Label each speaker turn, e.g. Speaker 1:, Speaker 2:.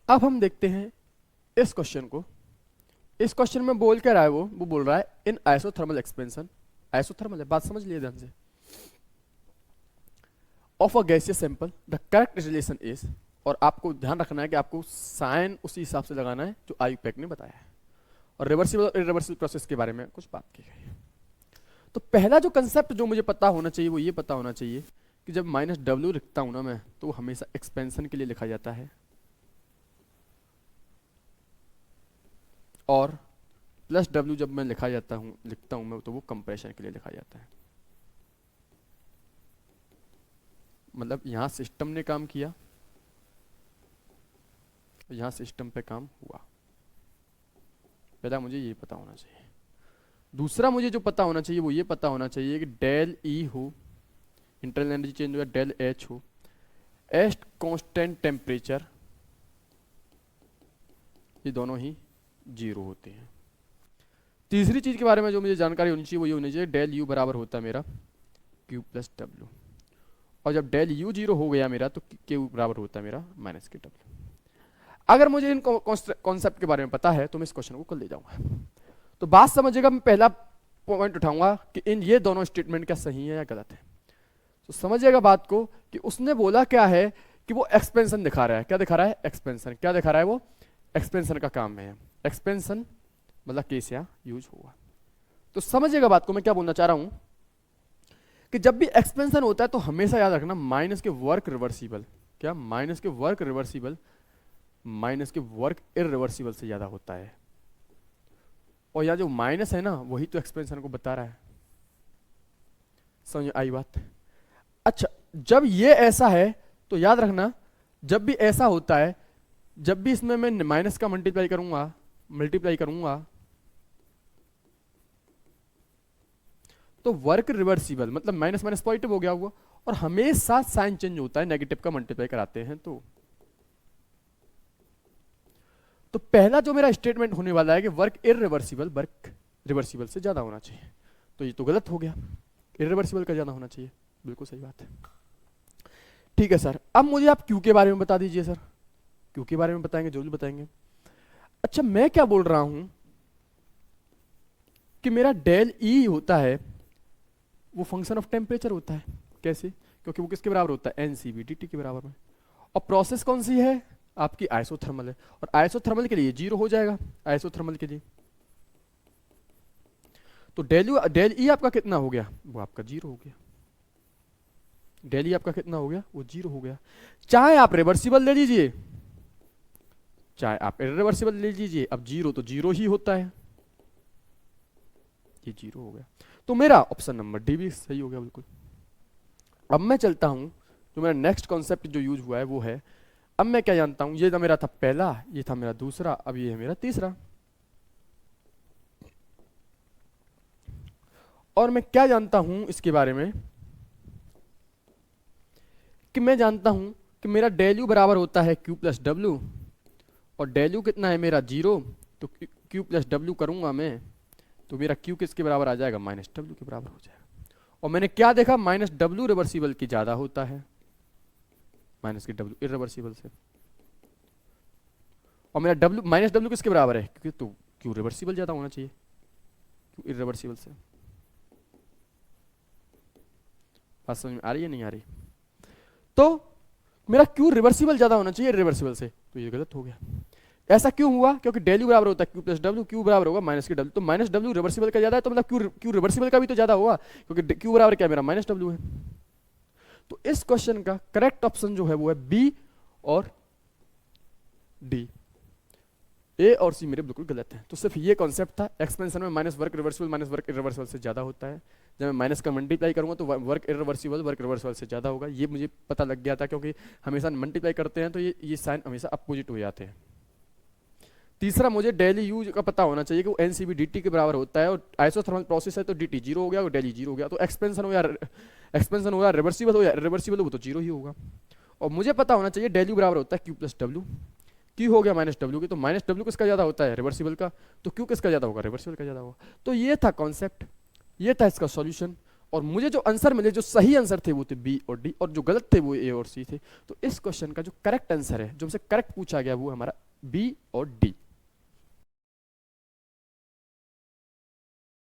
Speaker 1: अब हम देखते हैं इस क्वेश्चन को। इस क्वेश्चन में बोल क्या रहा है, वो बोल रहा है इन आइसोथर्मल एक्सपेंशन, आइसोथर्मल है, बात समझ लिए ध्यान से, of a gaseous sample the correct relation is, और आपको ध्यान रखना है कि आपको साइन उसी हिसाब से लगाना है जो आयुपेक ने बताया है, और रिवर्सिबल और इरिवर्सिबल प्रोसेस के बारे में कुछ बात की गई है। तो पहला जो कंसेप्ट जो मुझे पता होना चाहिए वो ये पता होना चाहिए कि जब माइनस डब्ल्यू लिखता हूं ना मैं, तो वो हमेशा एक्सपेंशन के लिए लिखा जाता है, और प्लस डब्ल्यू जब मैं लिखता हूं मैं, तो वो कंप्रेशन के लिए लिखा जाता है। मतलब यहां सिस्टम ने काम किया, यहां सिस्टम पे काम हुआ। पहला मुझे ये पता होना चाहिए। दूसरा मुझे जो पता होना चाहिए वो ये पता होना चाहिए कि डेल ई हो, इंटरनल एनर्जी चेंज हो, डेल एच हो, एट कांस्टेंट टेम्परेचर, ये दोनों ही जीरो होते हैं। तीसरी चीज के बारे में जो मुझे जानकारी होनी चाहिए वो ये होनी चाहिए, डेल यू बराबर होता है मेरा क्यू प्लस डब्ल्यू, और जब डेल यू जीरो हो गया मेरा, तो क्यू बराबर होता है मेरा माइनस के डब्ल्यू। अगर मुझे इन कॉन्सेप्ट के बारे में पता है तो मैं इस क्वेश्चन को कर ले जाऊंगा। तो बात समझिएगा, मैं पहला पॉइंट उठाऊंगा कि इन ये दोनों स्टेटमेंट क्या सही है या गलत है। तो समझिएगा बात को कि उसने बोला क्या है कि वो एक्सपेंशन दिखा रहा है। क्या दिखा रहा है? एक्सपेंशन। क्या दिखा रहा है वो? एक्सपेंशन का काम है। एक्सपेंशन मतलब केस या यूज हुआ। तो समझिएगा बात को, मैं क्या बोलना चाह रहा हूं कि जब भी एक्सपेंशन होता है तो हमेशा याद रखना माइनस के वर्क रिवर्सिबल, क्या माइनस के वर्क रिवर्सिबल माइनस के वर्क इरिवर्सिबल से ज्यादा होता है। और यह जो माइनस है ना, वही तो एक्सपेंशन को बता रहा है। समझ आई बात? अच्छा, जब ये ऐसा है तो याद रखना, जब भी ऐसा होता है, जब भी इसमें मैं माइनस का मल्टीप्लाई करूंगा तो वर्क रिवर्सिबल मतलब माइनस माइनस पॉजिटिव हो गया हुआ, और हमेशा साइन चेंज होता है, नेगेटिव का मल्टीप्लाई कराते हैं। तो पहला जो मेरा स्टेटमेंट होने वाला है कि वर्क रिवर्सिबल से ज्यादा होना चाहिए, तो ये तो गलत हो गया, इरिवर्सिबल का ज्यादा होना चाहिए। बिल्कुल सही बात है। ठीक है सर, अब मुझे आप क्यू के बारे में बता दीजिए सर। क्यू के बारे में बताएंगे, जो भी बताएंगे। अच्छा, मैं क्या बोल रहा हूं कि मेरा डेल ई होता है वो फंक्शन ऑफ टेम्परेचर होता है। कैसे? क्योंकि वो किसके बराबर होता है? एनसीबी डी टी के बराबर में। और प्रोसेस कौन सी है? आपकी आइसोथर्मल है, और आइसोथर्मल के लिए जीरो हो जाएगा। आइसोथर्मल के लिए तो डेल ई आपका कितना हो गया? वो आपका जीरो हो गया। डेल ई आपका कितना हो गया? वो जीरो हो गया। चाहे आप रिवर्सिबल ले लीजिए, चाहे आप इरिवर्सिबल ले लीजिए, अब जीरो तो जीरो ही होता है, ये जीरो हो गया। तो मेरा ऑप्शन नंबर डी भी सही हो गया बिल्कुल। अब मैं चलता हूं, जो मेरा नेक्स्ट कॉन्सेप्ट जो यूज हुआ है वो है, अब मैं क्या जानता हूं, ये था मेरा था पहला, ये था मेरा दूसरा, अब ये है मेरा तीसरा। और मैं क्या जानता हूं इसके बारे में कि मैं जानता हूं कि मेरा डेल यू बराबर होता है क्यू प्लस डब्ल्यू, और डेल यू कितना है मेरा? जीरो। तो क्यू प्लस डब्ल्यू करूंगा मैं, तो मेरा क्यू किसके बराबर आ जाएगा? माइनस डब्ल्यू के बराबर हो जाएगा। और मैंने क्या देखा? माइनस डब्ल्यू रिवर्सिबल की ज्यादा होता है माइनस के डब्ल्यू इरिवर्सिबल से। और मेरा डब्ल्यू माइनस डब्ल्यू किसके बराबर है? क्योंकि तो क्यू रिवर्सिबल ज्यादा होना चाहिए क्यू इरिवर्सिबल से। बात समझ में आ रही है नहीं आ रही? तो मेरा क्यू रिवर्सिबल ज्यादा होना चाहिए रिवर्सिबल से, तो ये गलत हो गया। ऐसा क्यों हुआ? क्योंकि डेल यू बराबर होता है क्यू प्लस डब्ल्यू, क्यू बराबर होगा माइनस के डब्ल्यू, तो माइनस डब्ल्यू रिवर्सिबल का ज्यादा है, तो मतलब क्यू रिवर्सिबल का भी तो ज्यादा होगा, क्योंकि क्यू बराबर क्या मेरा? माइनस डब्ल्यू है। तो इस क्वेश्चन का करेक्ट ऑप्शन जो है वो है बी और डी। ए और सी मेरे बिल्कुल गलत है। तो सिर्फ ये कॉन्सेप्ट था, एक्सपेंशन में माइनस वर्क इरिवर्सिबल से ज्यादा होता है। जब मैं माइनस का मल्टीप्लाई करूंगा तो वर्क रिवर्सिबल से ज्यादा होगा, ये मुझे पता लग गया था, क्योंकि हमेशा मल्टीप्लाई करते हैं तो ये साइन हमेशा अपोजिट हो जाते हैं। तीसरा, मुझे डेली यूज का पता होना चाहिए कि वो एनसीबी डीटी के बराबर होता है, और आइसोथर्मल प्रोसेस है तो डीटी जीरो हो गया और डेली जीरो हो गया। तो एक्सपेंशन हो या रिवर्सिबल हो, वो तो जीरो ही होगा। और मुझे पता होना चाहिए डेली बराबर होता है क्यू प्लस डब्ल्यू, क्यू हो गया माइनस डब्ल्यू की, तो माइनस डब्ल्यू किसका ज्यादा होता है? रिवर्सिबल का। तो क्यू किसका ज्यादा होगा? रिवर्सिबल का ज्यादा होगा। तो ये था कॉन्सेप्ट, ये था इसका सॉल्यूशन। और मुझे जो आंसर मिले, जो सही आंसर थे वो थे बी और डी, और जो गलत थे वो ए और सी थे। तो इस क्वेश्चन का जो करेक्ट आंसर है, जो हमसे करेक्ट पूछा गया, वो हमारा बी और डी।